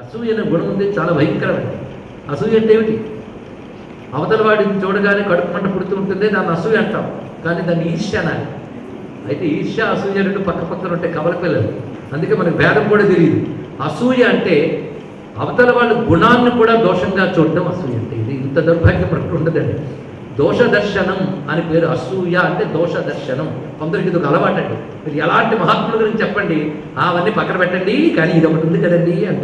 అసూయ అనే గుణం ఉంది, చాలా భయంకరమైనది. అసూయ అంటే ఏమిటి? అవతల వాడిని చూడగానే కడుపు మంట పుడుతూ ఉంటుంది, దాన్ని అసూయ అంటాం. కానీ దాన్ని ఈర్ష్య అనాలి. అయితే ఈర్ష్య అసూయ రెండు పక్క పక్కన ఉంటాయి, కవల పిల్లలు. అందుకే మనకు భేదం కూడా తెలియదు. అసూయ అంటే అవతల వాళ్ళ గుణాన్ని కూడా దోషంగా చూడటం అసూయ అంటే. ఇది ఇంత దౌర్భాగ్యం మనకు ఉండదండి. దోష దర్శనం అని పేరు. అసూయ అంటే దోష దర్శనం. కొందరికి ఇది ఒక అలవాటు అండి. మీరు ఎలాంటి మహాత్ముల గురించి చెప్పండి, అవన్నీ పక్కన పెట్టండి, కానీ ఇది ఒకటి ఉంది కదండి అంట.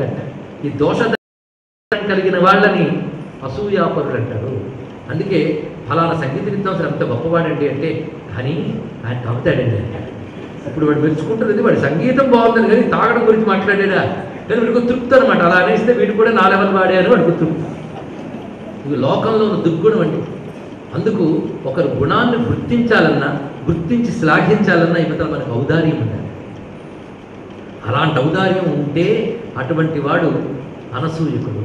ఈ దోష దర్శనం కలిగిన వాళ్ళని అసూయాపరులు అంటారు. అందుకే ఫలానా సంగీత విద్వాంసులు అంత గొప్పవాడండి అంటే, కానీ ఆయన కవుతాడండి అంటాడు. ఇప్పుడు వాడు మెచ్చుకుంటుంది, వాడి సంగీతం బాగుందని, కానీ తాగడం గురించి మాట్లాడాడా కానీ వీడికి తృప్తి అనమాట. అలా అనేస్తే వీడు కూడా నా లెవెల్ వాడారు వాడికి తృప్తి. ఇవి లోకంలో ఉన్న దుర్గుణం అండి. అందుకు ఒకరు గుణాన్ని గుర్తించాలన్నా, గుర్తించి శ్లాఘించాలన్నా ఇవతల మనకు ఔదార్యం ఉండాలి. అలాంటి ఔదార్యం ఉంటే అటువంటి వాడు అనసూయకుడు.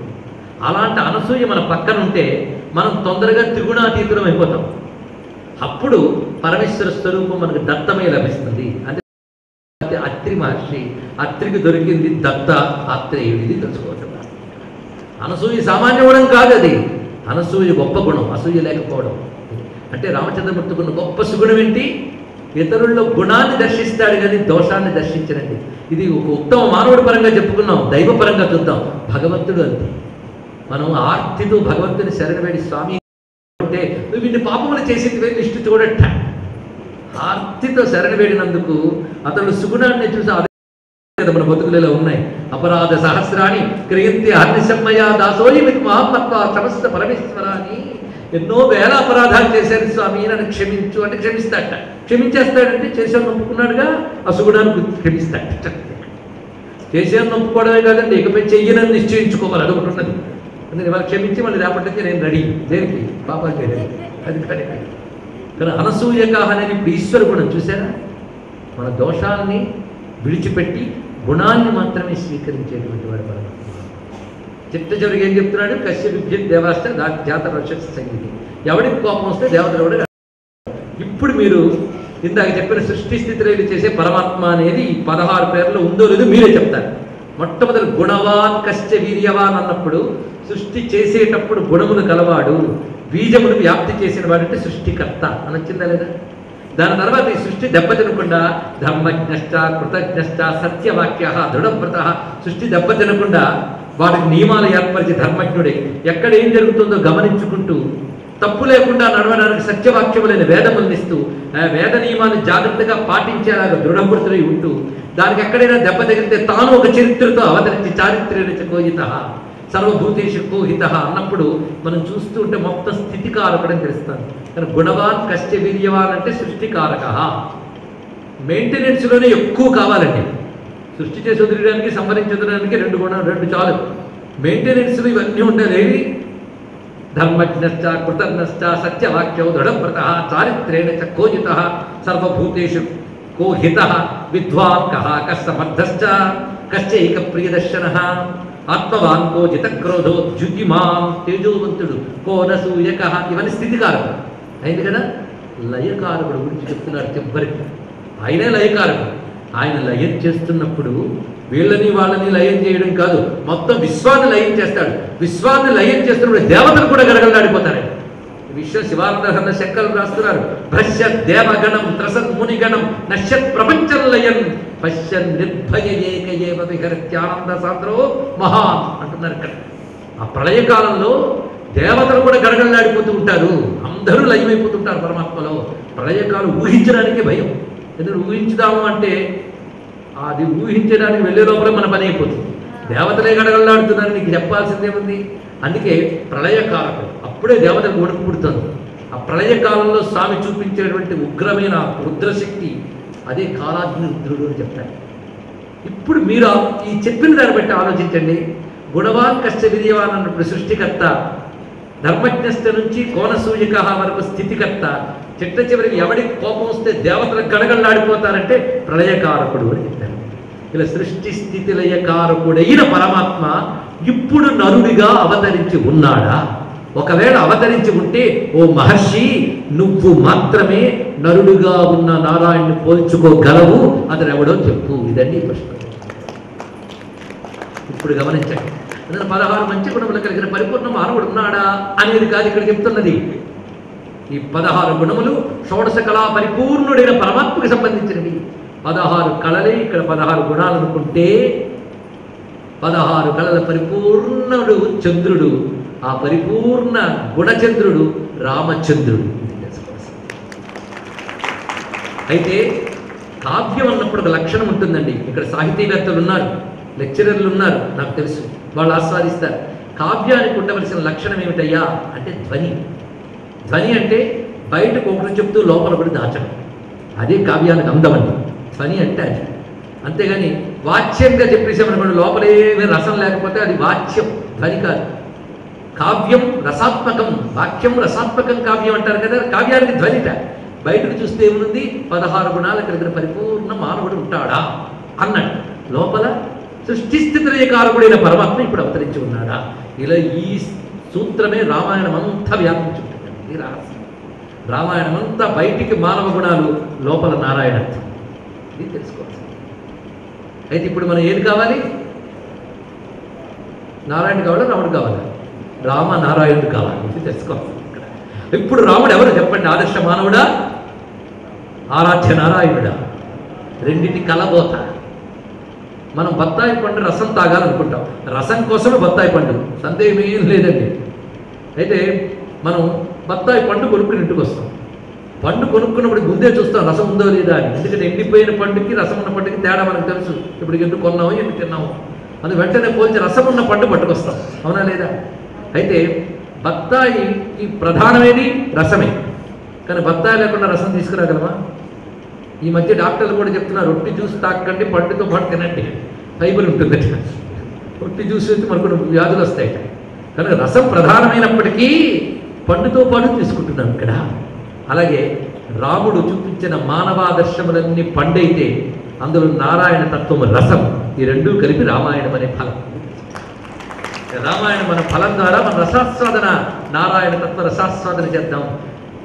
అలాంటి అనసూయ మన పక్కన ఉంటే మనం తొందరగా త్రిగుణాతీతులం అయిపోతాం. అప్పుడు పరమేశ్వర స్వరూపం మనకు దత్తమే లభిస్తుంది. అంటే అత్రి మహర్షి, అత్రికి దొరికింది దత్త ఆత్రేయుడిది తెలుసుకోవటం. అనసూయ సామాన్య గుణం కాదు, అది అనసూయ గొప్ప గుణం. అసూయ లేకపోవడం అంటే రామచంద్రమూర్తికున్న గొప్ప సుగుణం ఏంటి? ఇతరుల్లో గుణాన్ని దర్శిస్తాడు కానీ దోషాన్ని దర్శించనండి. ఇది ఒక ఉత్తమ మానవుడి పరంగా చెప్పుకున్నాం. దైవ పరంగా చూద్దాం. భగవంతుడు అంతే. మనం ఆర్తితో భగవంతుని శరణవేడి, స్వామి అంటే నువ్వు ఇన్ని పాపములు చేసేది లిస్టు చూడట. ఆర్తితో శరణవేడినందుకు అతడు సుగుణాన్ని చూసి అదే మన బతుకులలో ఉన్నాయి. అపరాధ సహస్రాన్ని క్రియంతి హర్నిశమ్మయ దాసోయి మీకు మహాత్మ సమస్త పరమేశ్వర అని ఎన్నో వేల అపరాధాలు చేశారు స్వామి, నన్ను క్షమించు అంటే క్షమిస్తాడట. క్షమించేస్తాడంటే చేశాను నొప్పుకున్నాడుగా, అసుగుణాన్ని క్షమిస్తాడట. చేశాను నొప్పుకోవడమే కాదండి, ఇకపై చెయ్యనని నిశ్చయించుకోవాలి. అదొకటి ఉన్నది. అందుకని ఇవాళ క్షమించి మళ్ళీ రేపటి నుంచి నేను రెడీ, దేనికి పాపాలు చేయలేదు. అది కానీ అనసూయక అనేది ఇప్పుడు ఈశ్వర గుణం. చూసారా, మన దోషాన్ని విడిచిపెట్టి గుణాన్ని మాత్రమే స్వీకరించేటువంటి వాడు పరమాత్మ. చిట్ట చివరికి ఏం చెప్తున్నాడు? కశ్య విద్యుత్ దేవాస్త జాత రక్షస్ సంగీతి. ఎవడికి కోపం వస్తే దేవతలు ఎవడు. ఇప్పుడు మీరు ఇందాక చెప్పిన సృష్టి స్థితిలో చేసే పరమాత్మ అనేది ఈ 16 పేర్లు ఉందో లేదో మీరే చెప్తారు. మొట్టమొదటి గుణవాన్ కశ్య వీర్యవాన్ అన్నప్పుడు సృష్టి చేసేటప్పుడు గుణములు కలవాడు, బీజమును వ్యాప్తి చేసిన వాడంటే సృష్టికర్త అని వచ్చిందా లేదా? దాని తర్వాత ఈ సృష్టి దెబ్బతినకుండా ధర్మజ్ఞశ్చ కృతజ్ఞశ్చ సత్యవాక్య దృఢవ్రత. సృష్టి దెబ్బతినకుండా వాడికి నియమాలు ఏర్పరిచి ధర్మజ్ఞుడే ఎక్కడ ఏం జరుగుతుందో గమనించుకుంటూ తప్పు లేకుండా నడవడానికి సత్యవాక్యములైన వేదములను ఇస్తూ వేద నియమాన్ని జాగ్రత్తగా పాటించేలాగా దృఢవ్రతులై ఉంటూ దానికి ఎక్కడైనా దెబ్బ తగిలితే తాను ఒక చరిత్రతో అవతరించి చారిత్ర్య కోయిత సర్వభూతేషు కోహిత అన్నప్పుడు మనం చూస్తూ ఉంటే మొత్తం స్థితికారకుడని తెలుస్తాను. కానీ గుణవాన్ కశ్య వీర్యవాన్ అంటే సృష్టికారక. మెయింటెనెన్స్లోనే ఎక్కువ కావాలండి. సృష్టి చేసి వదిలేయడానికి, సంహరించి వదిలేయడానికి రెండు చాలు. మెయింటెనెన్స్లో ఇవన్నీ ఉండాలి. ఏవి? ధర్మజ్ఞశ్చ కృతజ్ఞశ్చ సత్యవాక్యౌ దృఢవ్రత చారిత్రేణ చ కోజిత సర్వభూతేషు కోహిత విద్వాన్ కః కస్సమర్థశ్చ కశ్చైక ప్రియదర్శన ఆత్మవాన్ కో జితక్రోధో ద్యుతిమాం తేజోవంతుడు కోనసూయక. ఇవన్నీ స్థితికారకుడు అయింది కదా. లయకారకుడు గురించి చెప్తున్నాడు చివరికి. ఆయనే లయకారకుడు. ఆయన లయం చేస్తున్నప్పుడు వీళ్ళని వాళ్ళని లయం చేయడం కాదు, మొత్తం విశ్వాన్ని లయం చేస్తాడు. విశ్వాన్ని లయం చేస్తున్నప్పుడు దేవతలు కూడా గడగడలాడిపోతారు. విశ్వ శివానంద శంకరులు రాస్తున్నారు. భ్రశ్య దేవగణం త్రసన్ మునిగణం నశ్యత్ ప్రపంచం లయన్ పశ్యన్ నిర్భయ ఏకయేవ విహరత్యానంద సాంద్రో మహాన్ అంటున్నారు ఇక్కడ. ఆ ప్రళయకాలంలో దేవతలు కూడా గడగడలాడిపోతూ ఉంటారు. అందరూ లయమైపోతుంటారు పరమాత్మలో. ప్రళయకాలం ఊహించడానికి భయం. ఎందుకంటే ఊహించుదాము అంటే అది ఊహించడానికి వెళ్ళే లోపల మన పని అయిపోతుంది. దేవతలే గడగడలాడుతున్నారు, నీకు చెప్పాల్సిందేముంది? అందుకే ప్రళయకాలకుడు. అప్పుడే దేవతలకు వణుకు పుడుతుంది. ఆ ప్రళయకాలంలో స్వామి చూపించేటువంటి ఉగ్రమైన రుద్రశక్తి అదే కాలాగ్ని రుద్రుడు అని చెప్తారు. ఇప్పుడు మీరు ఈ చెప్పిన దాన్ని బట్టి ఆలోచించండి. గుణవాన్ కశ్య వీర్యవాన్ అన్నప్పుడు సృష్టికర్త, ధర్మజ్ఞస్థ నుంచి కోనసూయక వరకు స్థితికర్త, చిట్ట చివరికి ఎవడికి కోపం వస్తే దేవతలకు గడగడలాడిపోతారంటే ప్రళయకారకుడు అని చెప్తారు. ఇలా సృష్టి స్థితి లయకారకుడైన పరమాత్మ ఇప్పుడు నరుడిగా అవతరించి ఉన్నాడా? ఒకవేళ అవతరించి ఉంటే ఓ మహర్షి, నువ్వు మాత్రమే నరుడుగా ఉన్న నారాయణ్ణి పోల్చుకోగలవు, అతను ఎవడో చెప్పు. ఇదండి ప్రశ్న. ఇప్పుడు గమనించండి. అందులో 16 మంచి గుణములు కలిగిన పరిపూర్ణ మానవుడు ఉన్నాడా అనేది కాదు ఇక్కడ చెప్తున్నది. ఈ 16 గుణములు షోడశ కళా పరిపూర్ణుడైన పరమాత్మకి సంబంధించినవి. 16 కళలే ఇక్కడ 16 గుణాలు అనుకుంటే 16 కళల పరిపూర్ణుడు చంద్రుడు, ఆ పరిపూర్ణ గుణచంద్రుడు రామచంద్రుడు. అయితే కావ్యం అన్నప్పుడు ఒక లక్షణం ఉంటుందండి. ఇక్కడ సాహితీవేత్తలు ఉన్నారు, లెక్చరర్లు ఉన్నారు, నాకు తెలుసు, వాళ్ళు ఆస్వాదిస్తారు. కావ్యానికి ఉండవలసిన లక్షణం ఏమిటయ్యా అంటే ధ్వని. ధ్వని అంటే బయటకు ఒకటి చెప్తూ లోపల పడి దాచడం, అదే కావ్యానికి అందమండి. ధ్వని అంటే అది. అంతేగాని వాచ్యంగా చెప్పేసామనుకోండి, లోపలేమీ రసం లేకపోతే అది వాచ్యం, ధ్వని కాదు. కావ్యం రసాత్మకం, వాక్యం రసాత్మకం కావ్యం అంటారు కదా. కావ్యానికి ధ్వనిట. బయటకు చూస్తే ఏముంది? 16 గుణాల కలిగిన పరిపూర్ణ మానవుడు ఉంటాడా అన్నాడు. లోపల సృష్టిస్థితిలయకారకుడైన పరమాత్మ ఇప్పుడు అవతరించి ఉన్నాడా? ఇలా ఈ సూత్రమే రామాయణం అంతా వ్యాపించి ఉంటుందండి. ఈ రహస్యం రామాయణం అంతా బయటికి మానవ గుణాలు, లోపల నారాయణత్వం. ఇది తెలుసుకోవాలి. అయితే ఇప్పుడు మనం ఏది కావాలి? నారాయణుడు కావాలా, రాముడు కావాలా? రామ నారాయణుడు కావాలి. ఇది తెలుసుకోవాలి. ఇప్పుడు రాముడు ఎవరు చెప్పండి? ఆదర్శ మానవుడా, ఆరాధ్య నారాయణుడా? రెండింటి కలబోత. మనం బత్తాయి పండు రసం తాగాలనుకుంటాం, రసం కోసమే బత్తాయి పండు, సందేహం ఏం లేదండి. అయితే మనం బత్తాయి పండు కొనుక్కుని ఇంటికి వస్తాం. పండు కొనుక్కున్నప్పుడు ముందే చూస్తాం రసం ఉందో లేదా అని. ఎందుకంటే ఎండిపోయిన పండుకి రసం ఉన్న పండుకి తేడా మనకు తెలుసు. ఇప్పుడు ఎందుకు కొన్నామో ఎందుకు తిన్నామో అది వెంటనే పోల్చి రసం ఉన్న పండు పట్టుకొస్తాం, అవునా లేదా? అయితే బత్తాయికి ప్రధానమేది రసమే. కానీ బత్తాయి లేకుండా రసం తీసుకురాగలమా? ఈ మధ్య డాక్టర్లు కూడా చెప్తున్నారు, రొట్టి జ్యూస్ తాకండి, పండుతో పాటు తినండి, ఫైబర్ ఉంటుంది. రొట్టి జ్యూస్ అయితే మనకు వ్యాధులు వస్తాయి. కనుక రసం ప్రధానమైనప్పటికీ పండుతో పాటు తీసుకుంటున్నాం ఇక్కడ. అలాగే రాముడు చూపించిన మానవాదర్శములన్నీ పండైతే అందులో నారాయణ తత్వం రసం, ఈ రెండూ కలిపి రామాయణం అనే ఫలం. రామాయణం మన ఫలం ద్వారా మన రసాస్వాదన, నారాయణ తత్వ రసాస్వాదన చేద్దాం.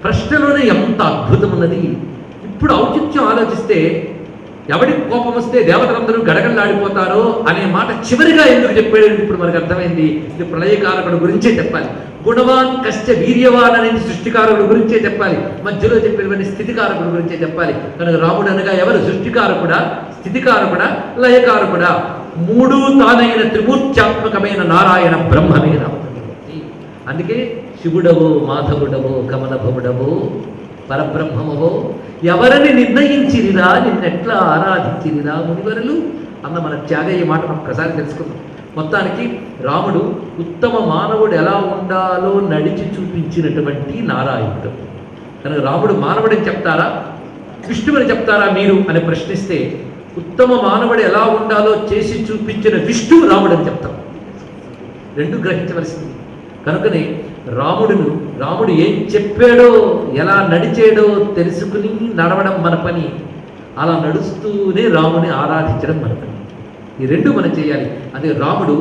ప్రశ్నలోనే ఎంత అద్భుతం ఉన్నది. ఇప్పుడు ఔచిత్యం ఆలోచిస్తే ఎవడికి కోపం వస్తే దేవతలందరూ గడగడలాడిపోతారో అనే మాట చివరిగా ఎందుకు చెప్పాడు ఇప్పుడు మనకు అర్థమైంది. ఇది ప్రళయకారకుడు గురించే చెప్పాలి. గుణవాన్ కష్ట వీర్యవాన్ అనేది సృష్టికారకుడు గురించే చెప్పాలి. మధ్యలో చెప్పినవన్నీ స్థితికారకుడు గురించే చెప్పాలి. కనుక రాముడు అనగా ఎవరు? సృష్టికారకుడా, స్థితికారకుడా, లయకారకుడా? మూడు తానైన త్రిమూర్త్యాత్మకమైన నారాయణ బ్రహ్మమే రాముడు. అందుకే శివుడవో, మాధవుడవో, కమలభవుడవో, పరబ్రహ్మమవో ఎవరిని నిర్ణయించిరిరా, నిన్నెట్లా ఆరాధించిరిరా మునివరులు అన్న మన త్యాగయ్య మాట ఒక్కసారి తెలుసుకుందాం. మొత్తానికి రాముడు ఉత్తమ మానవుడు ఎలా ఉండాలో నడిచి చూపించినటువంటి నారాయణుడు. కనుక రాముడు మానవుడని చెప్తారా, విష్ణువని చెప్తారా మీరు అని ప్రశ్నిస్తే ఉత్తమ మానవుడు ఎలా ఉండాలో చేసి చూపించిన విష్ణువు రాముడని చెప్తాం. రెండు గ్రహించవలసింది. కనుకనే రాముడు ఏం చెప్పాడో, ఎలా నడిచాడో తెలుసుకుని నడవడం మన పని. అలా నడుస్తూనే రాముని ఆరాధించడం మన పని. ఈ రెండు మనం చేయాలి. అదే రాముడు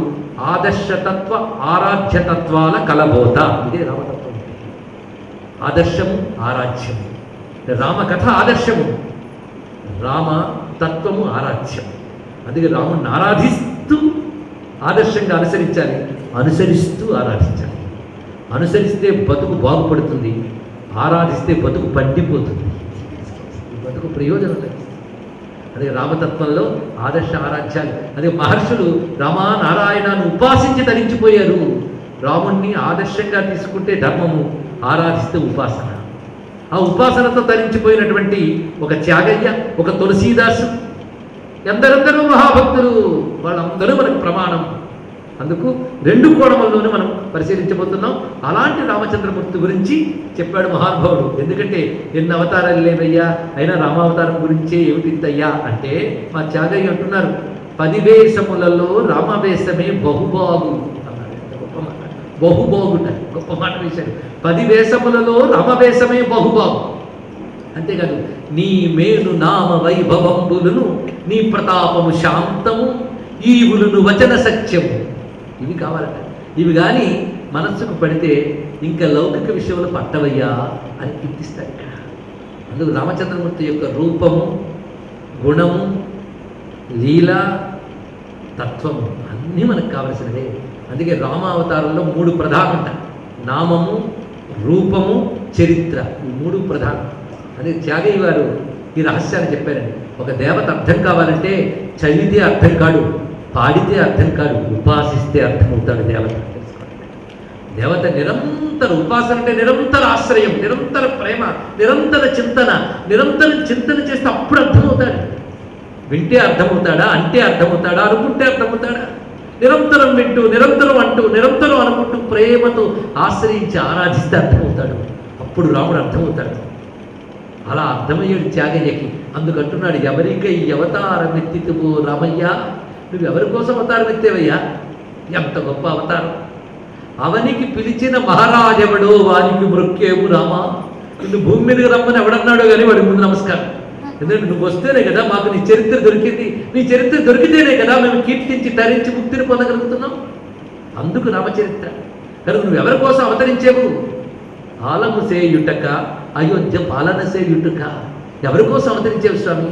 ఆదర్శతత్వ ఆరాధ్యతత్వాల కలబోత. ఇదే రామతత్వం. ఆదర్శము, ఆరాధ్యము. రామకథ ఆదర్శము, రామ తత్వము ఆరాధ్యము. అందుకే రాముడిని ఆరాధిస్తూ ఆదర్శంగా అనుసరించాలి, అనుసరిస్తూ ఆరాధించాలి. అనుసరిస్తే బతుకు బాగుపడుతుంది, ఆరాధిస్తే బతుకు పండిపోతుంది, బతుకు ప్రయోజనం లభిస్తుంది. అదే రామతత్వంలో ఆదర్శ ఆరాధ్యాలు. అదే మహర్షులు రామా నారాయణను ఉపాసించి తరించిపోయారు. రాముణ్ణి ఆదర్శంగా తీసుకుంటే ధర్మము, ఆరాధిస్తే ఉపాసన. ఆ ఉపాసనతో తరించిపోయినటువంటి ఒక త్యాగయ్య, ఒక తులసీదాసు, ఎందరెందరూ మహాభక్తులు, వాళ్ళందరూ మనకు ప్రమాణం. అందుకు రెండు కోణముల్లోనూ మనం పరిశీలించబోతున్నాం. అలాంటి రామచంద్రమూర్తి గురించి చెప్పాడు మహానుభావుడు. ఎందుకంటే ఎన్ని అవతారాలు లేవయ్యా, అయినా రామావతారం గురించే ఏమిటిద్దయ్యా అంటే మా త్యాగయ్య అంటున్నారు, 10 వేషములలో రామవేషమే బహుబాగు అన్నారు. గొప్ప మాట, బహుబాగుట గొప్ప మాట వేశాడు. 10 వేషములలో రామవేషమే బహుబాగు. అంతేకాదు, నీ మేను నామ వైభవంబులను, నీ ప్రతాపము శాంతము, ఈవులను వచన సత్యము. ఇవి కావాలట. ఇవి కానీ మనస్సుకు పడితే ఇంకా లౌకిక విషయంలో పట్టవయ్యా అని కీర్తిస్తారు ఇక్కడ. అందుకు రామచంద్రమూర్తి యొక్క రూపము, గుణము, లీల, తత్వము అన్నీ మనకు కావలసినవే. అందుకే రామావతారంలో 3 ప్రధానం: నామము, రూపము, చరిత్ర. ఈ 3 ప్రధానం. అదే త్యాగయ్య వారు ఈ రహస్యాన్ని చెప్పారండి. ఒక దేవత అర్థం కావాలంటే చదివితే అర్థం కాడు, పాడితే అర్థం కాడు, ఉపాసిస్తే అర్థమవుతాడు దేవత. దేవత నిరంతర ఉపాసన అంటే నిరంతర ఆశ్రయం, నిరంతర ప్రేమ, నిరంతర చింతన. నిరంతరం చింతన చేస్తే అప్పుడు అర్థమవుతాడు. వింటే అర్థమవుతాడా, అంటే అర్థమవుతాడా, అనుకుంటే అర్థమవుతాడా? నిరంతరం వింటూ, నిరంతరం అంటూ, నిరంతరం అనుకుంటూ, ప్రేమతో ఆశ్రయించి ఆరాధిస్తే అర్థమవుతాడు. అప్పుడు రాముడు అర్థమవుతాడు. అలా అర్థమయ్యాడు త్యాగయ్యకి. అందుకంటున్నాడు, ఎవరికై అవతారం ఎత్తితువో రామయ్య, నువ్వు ఎవరి కోసం అవతారం ఎత్తేవయ్యా? ఎంత గొప్ప అవతారం! అవనికి పిలిచిన మహారాజెవడో వానికి మృక్కేవు రామా. నిన్ను భూమి మీదకి రమ్మని ఎవడన్నాడో కానీ వాడి ముందు నమస్కారం. ఎందుకంటే నువ్వు వస్తేనే కదా మాకు నీ చరిత్ర దొరికింది. నీ చరిత్ర దొరికితేనే కదా మేము కీర్తించి తరించి ముక్తిని పొందగలుగుతున్నాం. అందుకు రామచరిత్ర. కనుక నువ్వు ఎవరి కోసం అవతరించేవు? ఆలము సేయుటక, అయోధ్య పాలన సేయుటక. ఎవరి కోసం అవతరించేవు స్వామి?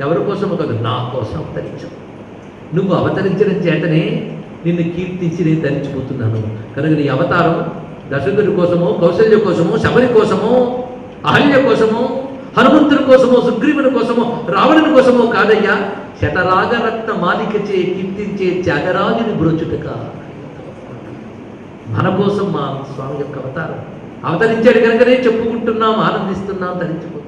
ఎవరి కోసం కాదు, నా కోసం అవతరించావు. నువ్వు అవతరించడం చేతనే నిన్ను కీర్తించి నేను ధరించిపోతున్నాను. కనుక నీ అవతారం దశరథుడి కోసమో, కౌశల్య కోసమో, శబరి కోసమో, అహల్య కోసమో, హనుమంతుడి కోసమో, సుగ్రీవుని కోసమో, రావణుని కోసమో కాదయ్యా. శతరాగరత్న మాలికచే కీర్తించే త్యాగరాజుని బ్రోచుటక. మన కోసం మా స్వామి యొక్క అవతారం అవతరించాడు కనుకనే చెప్పుకుంటున్నాం, ఆనందిస్తున్నాం, ధరించుకో.